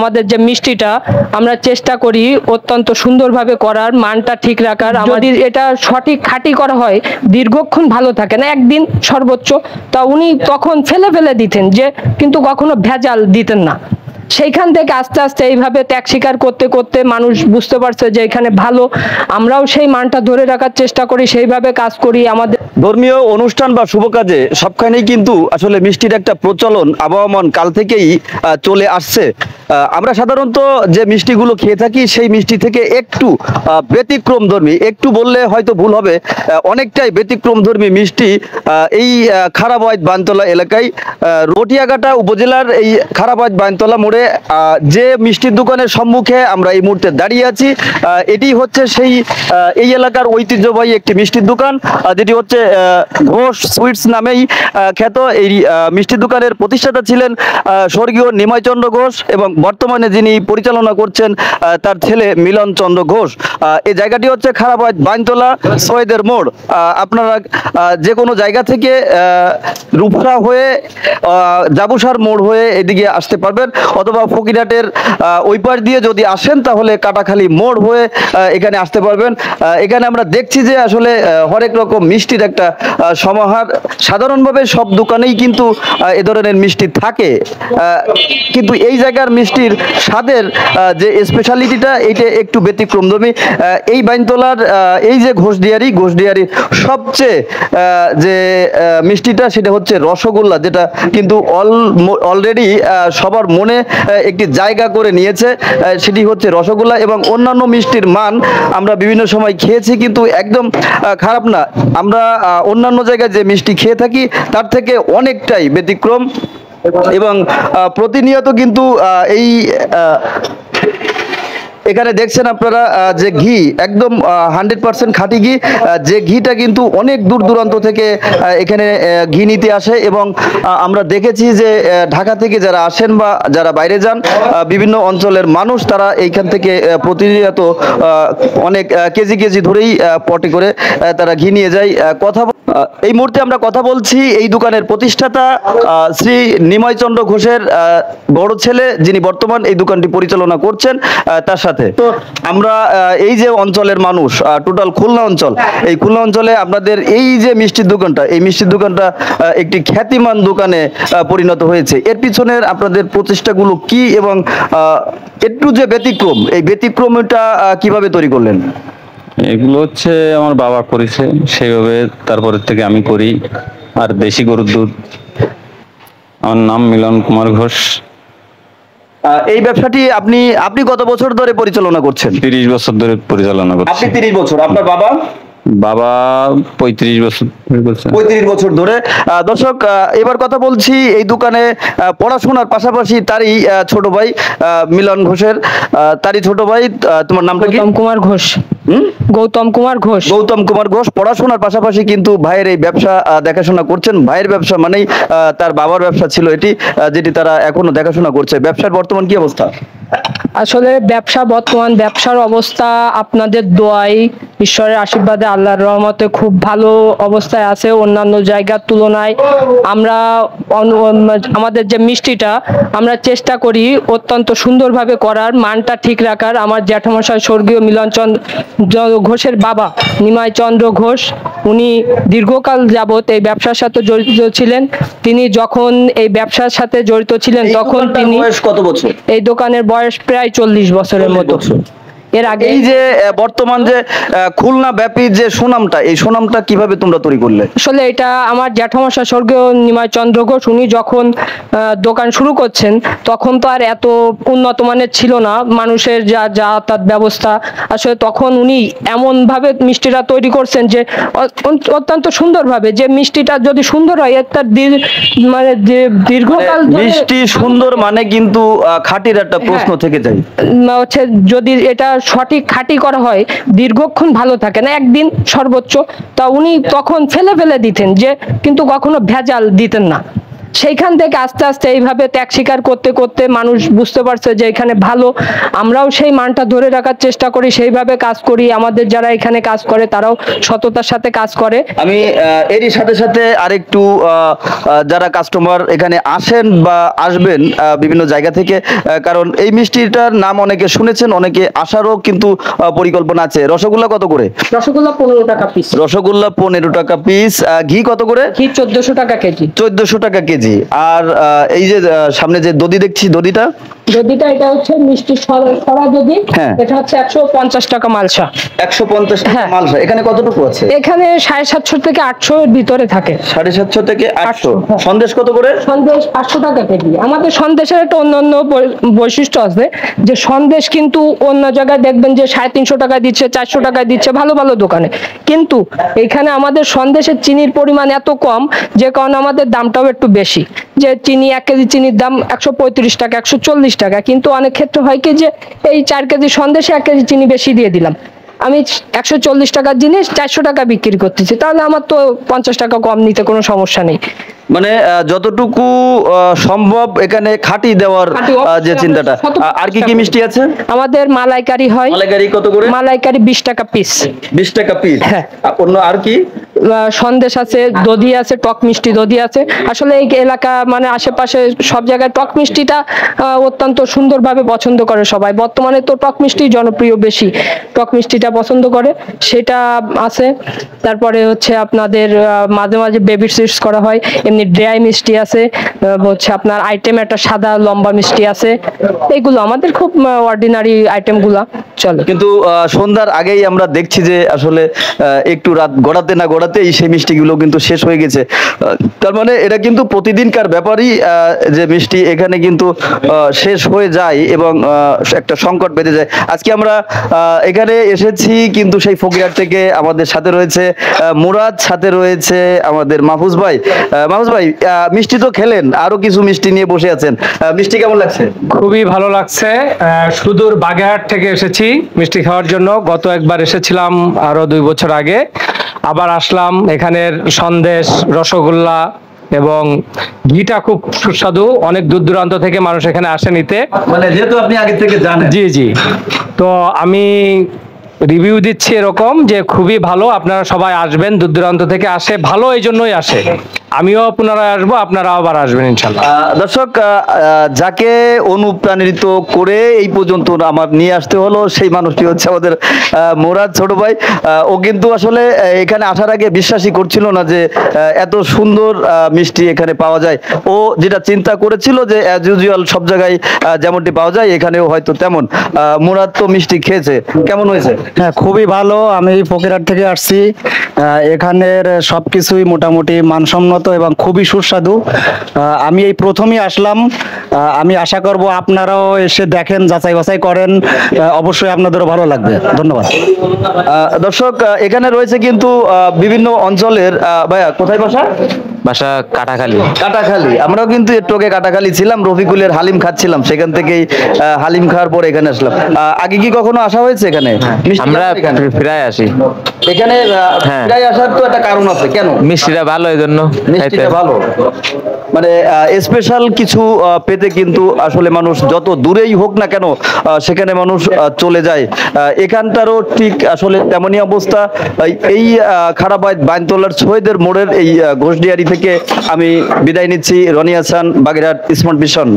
আমাদের যে মিষ্টিটা আমরা চেষ্টা করি অত্যন্ত সুন্দরভাবে করার, মানটা ঠিক রাখার। আমাদের এটা সঠিক খাঁটি করা হয় দীর্ঘক্ষণ ভালো থাকে না, একদিন সর্বোচ্চ। তা উনি তখন ফেলে ফেলে দিতেন, যে কিন্তু কখনো ভেজাল দিতেন না। সেইখান থেকে আস্তে আস্তে এইভাবে ত্যাগ স্বীকার করতে করতে মানুষ বুঝতে পারছে যে এখানে ভালো, আমরাও সেই মানটা ধরে রাখার চেষ্টা করি, সেইভাবে কাজ করি। আমাদের ধর্মীয় অনুষ্ঠান বা শুভ কাজে সবখানেই কিন্তু আসলে মিষ্টির একটা প্রচলন আবহমান কাল থেকেই চলে আসছে। আমরা সাধারণত যে মিষ্টিগুলো খেয়ে থাকি সেই মিষ্টি থেকে একটু ব্যতিক্রম ধর্মী, একটু বললে হয়তো ভুল হবে, অনেকটাই ব্যতিক্রম ধর্মী মিষ্টি এই খারাবাইদ বানতলা এলাকায় রটিয়াঘাটা উপজেলার এই খারাবাইদ বানতলা মোড়ে যে মিষ্টির দোকানের সম্মুখে আমরা এই মুহূর্তে দাঁড়িয়ে আছি, এটি হচ্ছে সেই এই এলাকার ঐতিহ্যবাহী একটি মিষ্টির দোকান, যেটি হচ্ছে ঘোষ সুইটস নামেই খ্যাত। এই মিষ্টির দোকানের প্রতিষ্ঠাতা ছিলেন স্বর্গীয় নিমাইচন্দ্র ঘোষ, এবং বর্তমানে যিনি পরিচালনা করছেন তার ছেলে মিলন চন্দ্র ঘোষ। এই জায়গাটি হচ্ছে খারাবাইদ বানতলা সৈয়দের মোড়। আপনারা যে কোনো জায়গা থেকে রূপসা হয়ে জাবুসার মোড় হয়ে এদিকে আসতে পারবেন, অথবা ফকিরহাটের ওই পার দিয়ে যদি আসেন তাহলে কাটাখালী মোড় হয়ে এখানে আসতে পারবেন। এখানে আমরা দেখছি যে আসলে হরেক রকম মিষ্টির একটা সমাহার। সাধারণভাবে সব দোকানেই কিন্তু এ ধরনের মিষ্টি থাকে, কিন্তু এই জায়গার মিষ্টির স্বাদের যে স্পেশালিটিটা এইটা একটু ব্যতিক্রমধর্মী। এই বাইনতলার এই যে ঘোষডিয়ারির সবচেয়ে যে মিষ্টিটা সেটা হচ্ছে রসগোল্লা, যেটা কিন্তু অলরেডি সবার মনে একটি জায়গা করে নিয়েছে, সেটি হচ্ছে রসগোল্লা। এবং অন্যান্য মিষ্টির মান আমরা বিভিন্ন সময় খেয়েছি, কিন্তু একদম খারাপ না। আমরা অন্যান্য জায়গায় যে মিষ্টি খেয়ে থাকি তার থেকে অনেকটাই ব্যতিক্রম। এবং প্রতিনিয়ত কিন্তু এই এখানে দেখছেন আপনারা যে ঘি একদম 100% খাঁটি ঘি, যে ঘিটা কিন্তু অনেক দূর দূরান্ত থেকে এখানে ঘি নিতে আসে। এবং আমরা দেখেছি যে ঢাকা থেকে যারা আসেন বা যারা বাইরে যান, বিভিন্ন অঞ্চলের মানুষ তারা এইখান থেকে প্রতিনিয়ত অনেক কেজি ধরেই পটে করে তারা ঘি নিয়ে যায়। এই মুহূর্তে আমরা কথা বলছি এই দোকানের প্রতিষ্ঠাতা শ্রী নিমাইচন্দ্র ঘোষের বড় ছেলে, যিনি বর্তমান এই দোকানটি পরিচালনা করছেন, তার সাথে। তো আমরা এই যে অঞ্চলের মানুষ, টোটাল খুলনা অঞ্চল, এই খুলনা অঞ্চলে আপনাদের এই যে মিষ্টির দোকানটা, এই মিষ্টির দোকানটা একটি খ্যাতিমান দোকানে পরিণত হয়েছে। এর পিছনের আপনাদের প্রচেষ্টাগুলো কি, এবং একটু যে ব্যতিক্রম, এই ব্যতিক্রমটা কিভাবে তৈরি করলেন? এগুলো হচ্ছে আমার বাবা করেছে সেইভাবে, তারপরে থেকে আমি করি। আর দেশি গরুর দুধ। আমার নাম মিলন কুমার ঘোষ। এই ব্যবসাটি আপনি কত বছর ধরে পরিচালনা করছেন? 30 বছর ধরে পরিচালনা করছি। আপনি 30 বছর, আপনার বাবা? বাবা 35 বছর করছে। 35 বছর ধরে। দর্শক, এবার কথা বলছি এই দোকানে পড়াশোনার পাশাপাশি তারই ছোট ভাই মিলন ঘোষের, তারই ছোট ভাই, তোমার নামটা কি? গৌতম কুমার ঘোষ। গৌতম কুমার ঘোষ পড়াশোনার পাশাপাশি কিন্তু ভাইয়ের এই ব্যবসা দেখাশোনা করছেন। ভাইয়ের ব্যবসা মানেই তার বাবার ব্যবসা ছিল এটি, যেটি তারা এখনো দেখাশোনা করছে। ব্যবসার বর্তমান কি অবস্থা? আসলে ব্যবসার অবস্থা আপনাদের দোয়াই, ঈশ্বরের আশীর্বাদে, আল্লাহর রহমতে খুব ভালো অবস্থায় আছে অন্যান্য জায়গার তুলনায়। আমরা আমাদের যে মিষ্টিটা আমরা চেষ্টা করি অত্যন্ত সুন্দরভাবে করার, মানটা ঠিক রাখার। আমার জ্যাঠামশাই স্বর্গীয় মিলন চন্দ্র ঘোষের বাবা নিমাইচন্দ্র ঘোষ, উনি দীর্ঘকাল যাবৎ এই ব্যবসার সাথে জড়িত ছিলেন। তিনি যখন এই ব্যবসার সাথে জড়িত ছিলেন তখন তিনি, কত বছর এই দোকানের বয়স প্রায় 40 বছরের মতো। এর আগে এই যে বর্তমান যে খুলনা ব্যাপী যে সুনামটা, এই সুনামটা কিভাবে তোমরা তৈরি করলে? আসলে এটা আমার জ্যাঠামশাই স্বর্গীয় নিমাইচন্দ্র ঘোষ, উনি যখন দোকান শুরু করছেন তখন তো আর এত উন্নত মানের ছিল না মানুষের যা যাতায়াত ব্যবস্থা। আসলে তখন উনি এমনভাবে মিষ্টিটা তৈরি করছেন যে অত্যন্ত সুন্দরভাবে, যে মিষ্টিটা যদি সুন্দর হয় তার দীর্ঘকাল মিষ্টি সুন্দর মানে কিন্তু খাঁটির একটা প্রশ্ন থেকে যায়, হচ্ছে যদি এটা সঠিক খাঁটি করা হয় দীর্ঘক্ষণ ভালো থাকে না, একদিন সর্বোচ্চ। তা উনি তখন ফেলে ফেলে দিতেন, যে কিন্তু কখনো ভেজাল দিতেন না। সেইখান থেকে আস্তে আস্তে এইভাবে ত্যাগ স্বীকার করতে করতে মানুষ বুঝতে পারছে যে এখানে ভালো, আমরাও সেই মানটা ধরে রাখার চেষ্টা করি, সেইভাবে কাজ করি। আমাদের যারা এখানে কাজ করে তারাও সততার সাথে কাজ করে। আমি এরই সাথে সাথে আরেকটু যারা কাস্টমার এখানে আসেন বা আসবেন বিভিন্ন জায়গা থেকে, কারণ এই মিষ্টিটার নাম অনেকে শুনেছেন, অনেকে আসারও কিন্তু পরিকল্পনা আছে। রসগোল্লা কত করে? রসগোল্লা 15 টাকা পিস। রসগোল্লা 15 টাকা পিস। ঘি কত করে? ঘি 1400 টাকা কেজি। 1400 টাকা কেজি। আর এই যে সামনে যে দধি দেখছি, দধিটা এটা হচ্ছে মিষ্টি সরা দধি। হ্যাঁ। এটা হচ্ছে 150 টাকা মালসা। 150 টাকা হ্যাঁ। মালসা। এখানে কতটুকু আছে? এখানে 750 থেকে 800 এর ভিতরে থাকে। 750 থেকে 800। হ্যাঁ। সন্দেশ কত করে? সন্দেশ 500 টাকা কেজি। আমাদের সন্দেশের একটা অন্যান্য বৈশিষ্ট্য আছে, যে সন্দেশ কিন্তু অন্য জায়গায় দেখবেন যে 350 টাকা দিচ্ছে, 400 টাকা দিচ্ছে ভালো ভালো দোকানে, কিন্তু এখানে আমাদের সন্দেশের চিনির পরিমাণ এত কম যে কারণে আমাদের দামটাও একটু বেশি। যে চিনি 1 কেজি চিনির দাম 135 টাকা, 140 টাকা, কিন্তু অনেক ক্ষেত্রে হয় কি যে এই 4 কেজি সন্দেশে 1 কেজি চিনি বেশি দিয়ে দিলাম, আমি 140 টাকার জিনিস 400 টাকা বিক্রি করতেছি, তাহলে আমার তো 50 টাকা কম নিতে কোনো সমস্যা নেই। মানে যতটুকু সম্ভব এখানে খাঁটি দেওয়ার যে চিন্তাটা। আর কি কি মিষ্টি আছে? আমাদের মালাইকারি হয়। মালাইকারি কত করে? মালাইকারি 20 টাকা পিস। 20 টাকা পিস। হ্যাঁ। অন্য আর কি? সন্দেশ আছে, দধি আছে, টক মিষ্টি দধি আছে। আসলে এই এলাকা মানে আশেপাশে সব জায়গায় টক মিষ্টিটা অত্যন্ত সুন্দরভাবে পছন্দ করে সবাই। বর্তমানে তো টক মিষ্টি জনপ্রিয় বেশি, টক মিষ্টিটা পছন্দ করে, সেটা আছে। তারপরে হচ্ছে আপনাদের মাঝে মাঝে বেবি সুইটস করা হয়, এমনি ড্রাই মিষ্টি আছে, হচ্ছে আপনার আইটেম একটা সাদা লম্বা মিষ্টি আছে। এইগুলো আমাদের খুব অর্ডিনারি আইটেমগুলা চলে। কিন্তু সন্ধ্যার আগেই আমরা দেখছি যে আসলে একটু রাত গড়াতে না গড়াতেই সেই মিষ্টিগুলো কিন্তু শেষ হয়ে গেছে। তার মানে এটা কিন্তু প্রতিদিনকার ব্যাপারই যে মিষ্টি এখানে কিন্তু শেষ হয়ে যায় এবং একটা সংকট বেঁধে যায়। আজকে আমরা এখানে এসেছি কিন্তু সেই ফকিরহাট থেকে। আমাদের সাথে রয়েছে মুরাদ, সাথে রয়েছে আমাদের মাহফুজ ভাই। মাহফুজ ভাই, মিষ্টি তো খেলেন, আরো কিছু মিষ্টি নিয়ে বসে আছেন, মিষ্টি কেমন লাগছে? খুবই ভালো লাগছে। সুদূর বাগেরহাট থেকে এসেছি মিষ্টি খাওয়ার জন্য। গত একবার এসেছিলাম আরো 2 বছর আগে, আবার আসলাম। এখানের সন্দেশ, রসগোল্লা এবং ঘিটা খুব সুস্বাদু। অনেক দূর দূরান্ত থেকে মানুষ এখানে আসে নিতে। মানে যেহেতু আপনি আগে থেকে জানেন। জি জি, তো আমি রিভিউ দিচ্ছি এরকম যে খুবই ভালো। আপনারা সবাই আসবেন, দূর দূরান্ত থেকে আসে, ভালো এই জন্যই আসে। আমিও পুনরায় আসবো, আপনারাও আবার আসবেন ইনশাল্লাহ। দর্শক, যাকে অনুপ্রাণিত করে এই পর্যন্ত আমার নিয়ে আসতে হলো সেই মানুষটি হচ্ছে আমাদের মুরাদ ছোট ভাই। ও কিন্তু আসলে এখানে আসার আগে বিশ্বাসই করছিল না যে এত সুন্দর মিষ্টি এখানে পাওয়া যায়। ও যেটা চিন্তা করেছিল যে অ্যাজ ইউজুয়াল সব জায়গায় যেমনটি পাওয়া যায় এখানেও হয়তো তেমন। মুরাদ তো মিষ্টি খেয়েছে, কেমন হয়েছে? হ্যাঁ, খুবই ভালো। আমি ফকিরহাট থেকে আসছি। এখানের সবকিছুই মোটামুটি মানসম্মত এবং খুবই সুস্বাদু। আমি এই প্রথমই আসলাম। আমি আশা করব আপনারাও এসে দেখেন, যাচাই বাছাই করেন, অবশ্যই আপনাদেরও ভালো লাগবে। ধন্যবাদ। দর্শক, এখানে রয়েছে কিন্তু বিভিন্ন অঞ্চলের। ভাইয়া কোথায় বাসা? বাসা কাটাখালী। কাটাখালী। আমরাও কিন্তু একটু আগে কাটাখালী ছিলাম, রফিকুলের হালিম খাচ্ছিলাম, সেখান থেকেই হালিম খাওয়ার পর এখানে আসলাম। আগে কি কখনো আসা হয়েছে এখানে? মিষ্টি আমরা খাচ্ছেন এখানে? প্রায় আসি এখানে হ্যাঁ। প্রায় আসার তো একটা কারণ আছে, কেন? মিষ্টিটা ভালো, এই জন্য মিষ্টিটা ভালো, মানে স্পেশাল কিছু পেতে কিন্তু আসলে মানুষ যত দূরেই হোক না কেন সেখানে মানুষ চলে যায়। এখানটারও ঠিক আসলে তেমনই অবস্থা। এই খারাবাইত বাইনতলার শহীদের মোড়ের এই ঘোষডিয়ারি থেকে আমি বিদায় নিচ্ছি। Roni Hasan, Bagerhat smart vision.